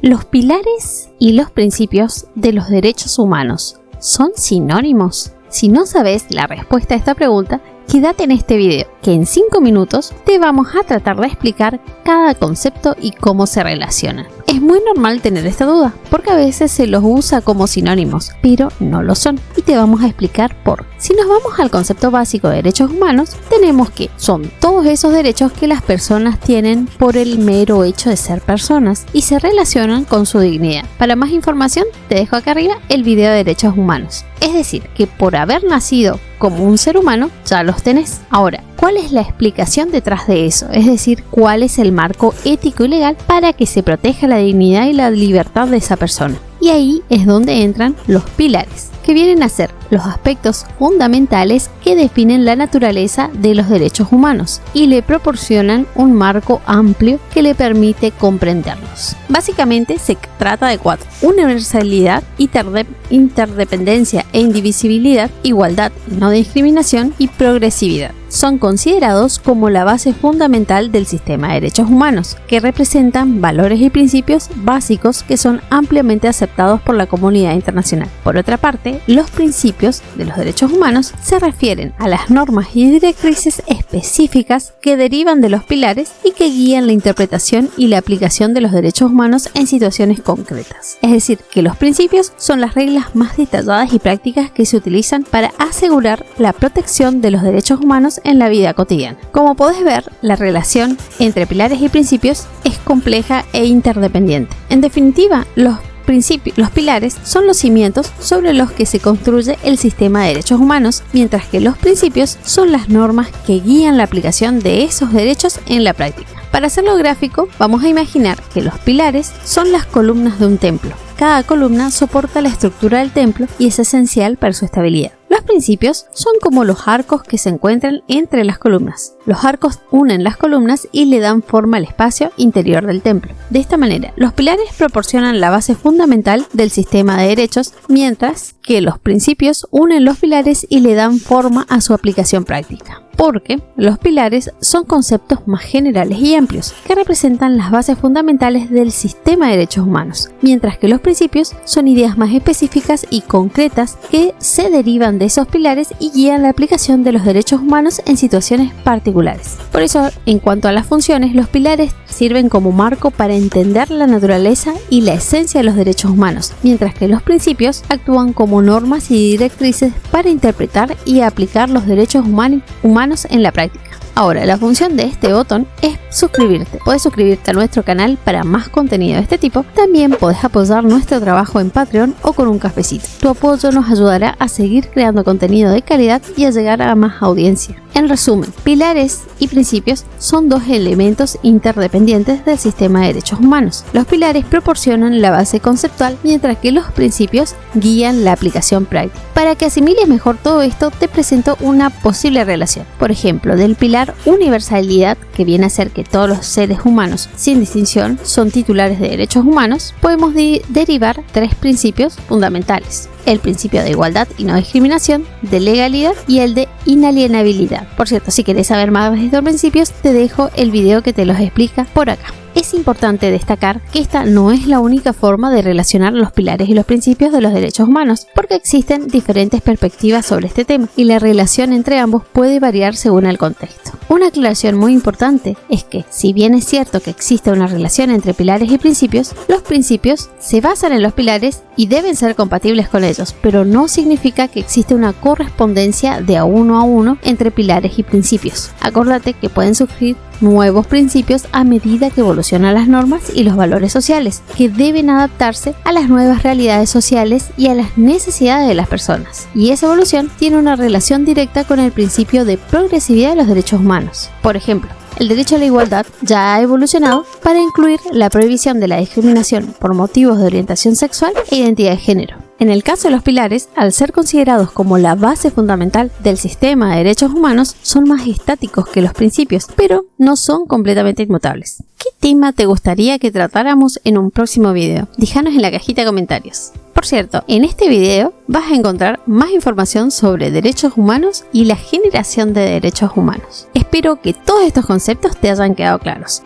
¿Los pilares y los principios de los derechos humanos son sinónimos? Si no sabes la respuesta a esta pregunta, quédate en este video, que en 5 minutos te vamos a tratar de explicar cada concepto y cómo se relacionan. Es muy normal tener esta duda, porque a veces se los usa como sinónimos, pero no lo son, y te vamos a explicar por qué. Si nos vamos al concepto básico de derechos humanos, tenemos que son todos esos derechos que las personas tienen por el mero hecho de ser personas y se relacionan con su dignidad. Para más información, te dejo acá arriba el video de derechos humanos. Es decir, que por haber nacido como un ser humano, ya los tenés. Ahora, ¿cuál es la explicación detrás de eso? Es decir, ¿cuál es el marco ético y legal para que se proteja la dignidad y la libertad de esa persona? Y ahí es donde entran los pilares, que vienen a ser los aspectos fundamentales que definen la naturaleza de los derechos humanos y le proporcionan un marco amplio que le permite comprenderlos. Básicamente se trata de 4: universalidad, interdependencia e indivisibilidad, igualdad y no discriminación, y progresividad. Son considerados como la base fundamental del sistema de derechos humanos, que representan valores y principios básicos que son ampliamente aceptados por la comunidad internacional. Por otra parte, los principios de los derechos humanos se refieren a las normas y directrices específicas que derivan de los pilares y que guían la interpretación y la aplicación de los derechos humanos en situaciones concretas. Es decir, que los principios son las reglas más detalladas y prácticas que se utilizan para asegurar la protección de los derechos humanos en la vida cotidiana. Como podés ver, la relación entre pilares y principios es compleja e interdependiente. En definitiva, los pilares son los cimientos sobre los que se construye el sistema de derechos humanos, mientras que los principios son las normas que guían la aplicación de esos derechos en la práctica. Para hacerlo gráfico, vamos a imaginar que los pilares son las columnas de un templo. Cada columna soporta la estructura del templo y es esencial para su estabilidad. Los principios son como los arcos que se encuentran entre las columnas. Los arcos unen las columnas y le dan forma al espacio interior del templo. De esta manera, los pilares proporcionan la base fundamental del sistema de derechos, mientras que los principios unen los pilares y le dan forma a su aplicación práctica. Porque los pilares son conceptos más generales y amplios que representan las bases fundamentales del sistema de derechos humanos, mientras que los principios son ideas más específicas y concretas que se derivan de esos pilares y guían la aplicación de los derechos humanos en situaciones particulares. Por eso, en cuanto a las funciones, los pilares sirven como marco para entender la naturaleza y la esencia de los derechos humanos, mientras que los principios actúan como normas y directrices para interpretar y aplicar los derechos humanos en la práctica. Ahora, la función de este botón es suscribirte. Puedes suscribirte a nuestro canal para más contenido de este tipo. También puedes apoyar nuestro trabajo en Patreon o con un cafecito. Tu apoyo nos ayudará a seguir creando contenido de calidad y a llegar a más audiencia. En resumen, pilares y principios son dos elementos interdependientes del sistema de derechos humanos. Los pilares proporcionan la base conceptual, mientras que los principios guían la aplicación práctica. Para que asimiles mejor todo esto, te presento una posible relación. Por ejemplo, del pilar universalidad, que viene a ser que todos los seres humanos, sin distinción, son titulares de derechos humanos, podemos derivar 3 principios fundamentales: el principio de igualdad y no discriminación, de legalidad y el de inalienabilidad. Por cierto, si querés saber más de estos principios, te dejo el video que te los explica por acá. Es importante destacar que esta no es la única forma de relacionar los pilares y los principios de los derechos humanos, porque existen diferentes perspectivas sobre este tema y la relación entre ambos puede variar según el contexto. Una aclaración muy importante es que, si bien es cierto que existe una relación entre pilares y principios, los principios se basan en los pilares y deben ser compatibles con ellos, pero no significa que existe una correspondencia de a uno entre pilares y principios. Acordate que pueden surgir nuevos principios a medida que evolucionan las normas y los valores sociales, que deben adaptarse a las nuevas realidades sociales y a las necesidades de las personas. Y esa evolución tiene una relación directa con el principio de progresividad de los derechos humanos. Por ejemplo, el derecho a la igualdad ya ha evolucionado para incluir la prohibición de la discriminación por motivos de orientación sexual e identidad de género. En el caso de los pilares, al ser considerados como la base fundamental del sistema de derechos humanos, son más estáticos que los principios, pero no son completamente inmutables. ¿Qué tema te gustaría que tratáramos en un próximo video? Déjanos en la cajita de comentarios. Por cierto, en este video vas a encontrar más información sobre derechos humanos y la generación de derechos humanos. Espero que todos estos conceptos te hayan quedado claros.